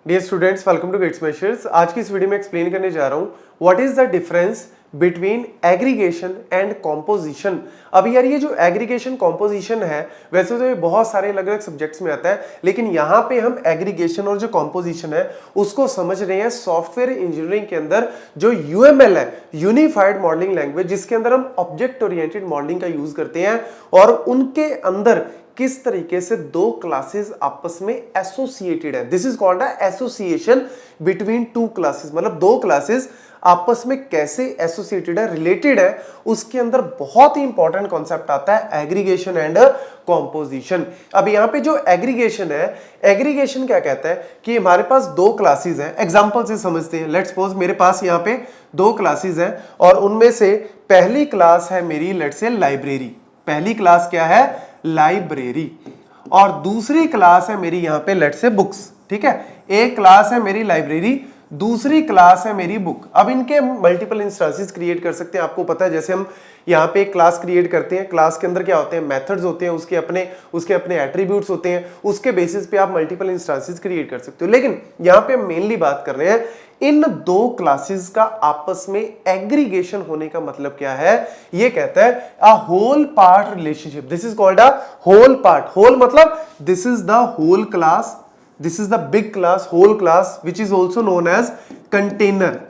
Dear students, welcome to Gate Smashers. आज की इस वीडियो में एक्सप्लेन करने जा रहा हूं what is the difference between aggregation and composition. अब यार ये जो एग्रीगेशन कॉम्पोजिशन है वैसे तो ये बहुत सारे अलग अलग सब्जेक्ट्स में आता है, लेकिन यहाँ पे हम एग्रीगेशन और जो कॉम्पोजिशन है उसको समझ रहे हैं सॉफ्टवेयर इंजीनियरिंग के अंदर जो यूएमएल है, यूनिफाइड मॉडलिंग लैंग्वेज, जिसके अंदर हम ऑब्जेक्ट ओरिएंटेड मॉडलिंग का यूज करते हैं और उनके अंदर किस तरीके से दो क्लासेस आपस में एसोसिएटेड है। This is called association between two classes, मतलब दो क्लासेस आपस में कैसे एसोसिएटेड है, रिलेटेड है। उसके अंदर बहुत ही इंपॉर्टेंट कॉन्सेप्ट आता है एग्रीगेशन एंड कॉम्पोजिशन। अब यहां पे जो एग्रीगेशन है, एग्रीगेशन क्या कहता है कि हमारे पास दो क्लासेस हैं। एग्जांपल से समझते हैं। लेट्स सपोज मेरे पास यहां पे दो क्लासेस हैं और उनमें से पहली क्लास है मेरी लेट्स से लाइब्रेरी। पहली क्लास क्या है? लाइब्रेरी। और दूसरी क्लास है मेरी यहां पे लेट्स से बुक्स। ठीक है, एक क्लास है मेरी लाइब्रेरी, दूसरी क्लास है मेरी बुक। अब इनके मल्टीपल इंस्टेंसेस क्रिएट कर सकते हैं। आपको पता है जैसे हम यहाँ पे एक क्लास क्रिएट करते हैं, क्लास के अंदर क्या होते हैं? मेथड्स होते हैं, उसके अपने एट्रीब्यूट्स होते हैं, उसके बेसिस पे आप मल्टीपल इंस्टेंसेस क्रिएट कर सकते हो। लेकिन यहाँ पे मेनली बात कर रहे हैं इन दो क्लासेस का आपस में एग्रीगेशन होने का मतलब क्या है? ये कहता है a whole part relationship. This is called a whole part. Whole मतलब this is the whole class, this is the big class, whole class, which is also known as container.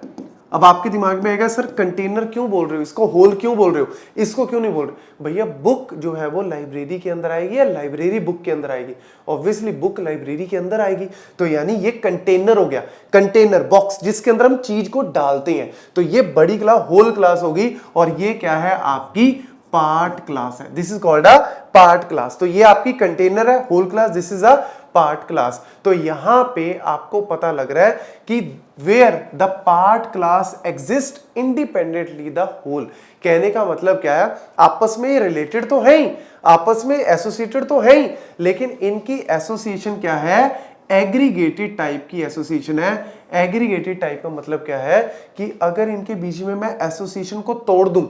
अब आपके दिमाग में आएगा सर कंटेनर क्यों बोल रहे हो, इसको होल क्यों बोल रहे हो, इसको क्यों नहीं बोल रहे? भैया बुक जो है वो लाइब्रेरी के अंदर आएगी या लाइब्रेरी बुक के अंदर आएगी? ऑब्वियसली बुक लाइब्रेरी के अंदर आएगी। तो यानी ये कंटेनर हो गया, कंटेनर बॉक्स जिसके अंदर हम चीज को डालते हैं। तो ये बड़ी क्लास होल क्लास होगी और ये क्या है? आपकी पार्ट क्लास है। This is called a part class. तो ये आपकी कंटेनर है, whole class, this is a part class. तो यहां पे आपको पता लग रहा है कि where the part class exist independently the whole. कहने का मतलब क्या है? आपस में रिलेटेड तो है ही, आपस में एसोसिएटेड तो है ही, लेकिन इनकी एसोसिएशन क्या है? एग्रीगेटेड टाइप की एसोसिएशन है। एग्रीगेटेड टाइप का मतलब क्या है कि अगर इनके बीच में मैं एसोसिएशन को तोड़ दूं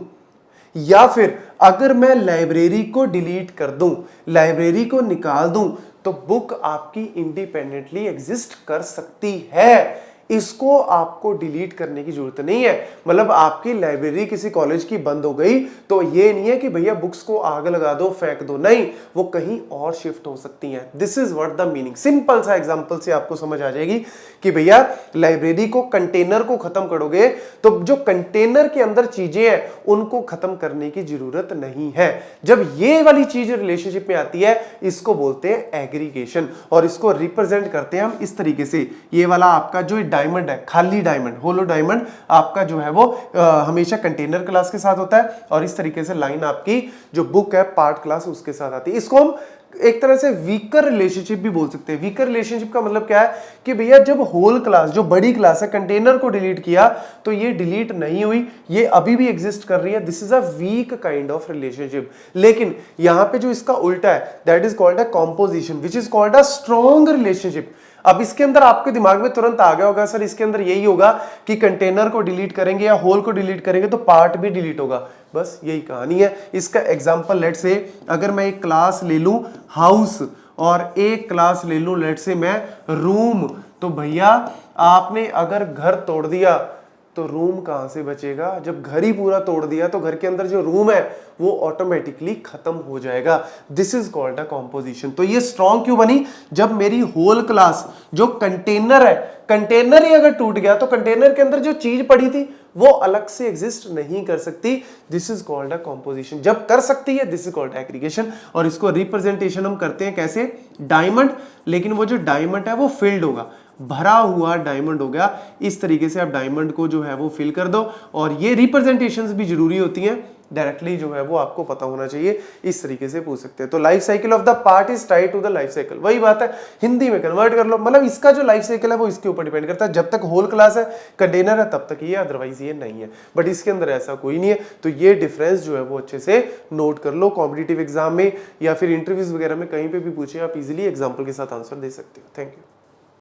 या फिर अगर मैं लाइब्रेरी को डिलीट कर दूं, लाइब्रेरी को निकाल दूं, तो बुक आपकी इंडिपेंडेंटली एग्जिस्ट कर सकती है। इसको आपको डिलीट करने की जरूरत नहीं है। मतलब आपकी लाइब्रेरी किसी कॉलेज की बंद हो गई तो ये नहीं है कि भैया बुक्स को आग लगा दो, फेंक दो, नहीं, वो कहीं और शिफ्ट हो सकती हैं। This is what the meaning. Simple सा एग्जांपल से आपको समझ आ जाएगी कि भैया लाइब्रेरी को, कंटेनर को खत्म करोगे तो जो कंटेनर के अंदर चीजें हैं उनको खत्म करने की जरूरत नहीं है। जब ये वाली चीज रिलेशनशिप में आती है इसको बोलते हैं एग्रीगेशन और इसको रिप्रेजेंट करते हैं हम इस तरीके से। ये वाला आपका जो डायमंड है, खाली डायमंड, होलो डायमंड, आपका जो है वो हमेशा कंटेनर क्लास के साथ होता है और इस तरीके से लाइन आपकी जो बुक है पार्ट क्लास उसके साथ आती है। इसको हम एक तरह से वीकर रिलेशनशिप भी बोल सकते हैं। वीकर रिलेशनशिप का मतलब क्या है कि भैया जब होल क्लास, जो बड़ी क्लास है, कंटेनर को डिलीट किया तो ये डिलीट नहीं हुई, ये अभी भी एग्जिस्ट कर रही है। This is a weak kind of relationship. लेकिन यहां पे जो इसका उल्टा है that is called a composition, which is called a strong relationship. अब इसके अंदर आपके दिमाग में तुरंत आ गया होगा सर इसके अंदर यही होगा कि कंटेनर को डिलीट करेंगे या होल को डिलीट करेंगे तो पार्ट भी डिलीट होगा। बस यही कहानी है। इसका एग्जांपल लेट से अगर मैं एक क्लास ले लूं हाउस और एक क्लास ले लूं लेट से मैं रूम, तो भैया आपने अगर घर तोड़ दिया तो रूम कहां से बचेगा? जब घर ही पूरा तोड़ दिया तो घर के अंदर जो रूम है वो ऑटोमेटिकली खत्म हो जाएगा। This is called a composition. तो ये स्ट्रॉन्ग क्यों बनी? जब मेरी होल क्लास जो कंटेनर है, कंटेनर ही अगर टूट गया तो कंटेनर के अंदर जो चीज पड़ी थी वो अलग से एग्जिस्ट नहीं कर सकती। This is called a composition. जब कर सकती है दिस इज कॉल्ड एग्रीगेशन। और इसको रिप्रेजेंटेशन हम करते हैं कैसे? डायमंड, लेकिन वो जो डायमंड है वो फिल्ड होगा, भरा हुआ डायमंड हो गया। इस तरीके से आप डायमंड को जो है वो फिल कर दो। और ये रिप्रेजेंटेशंस भी जरूरी होती हैं, डायरेक्टली जो है वो आपको पता होना चाहिए। इस तरीके से पूछ सकते हैं। तो life cycle of the part is tied to the life cycle. वही बात है, हिंदी में कन्वर्ट कर लो, मतलब इसका जो लाइफ साइकिल है वो इसके ऊपर डिपेंड करता है। जब तक होल क्लास है, कंटेनर है, तब तक ये, अदरवाइज ये नहीं है। बट इसके अंदर ऐसा कोई नहीं है। तो ये डिफरेंस जो है वो अच्छे से नोट कर लो। कॉम्पिटिटिव एग्जाम में या फिर इंटरव्यूज वगैरह में कहीं पे भी पूछे, आप इजिली एग्जाम्पल के साथ आंसर दे सकते हो। Thank you.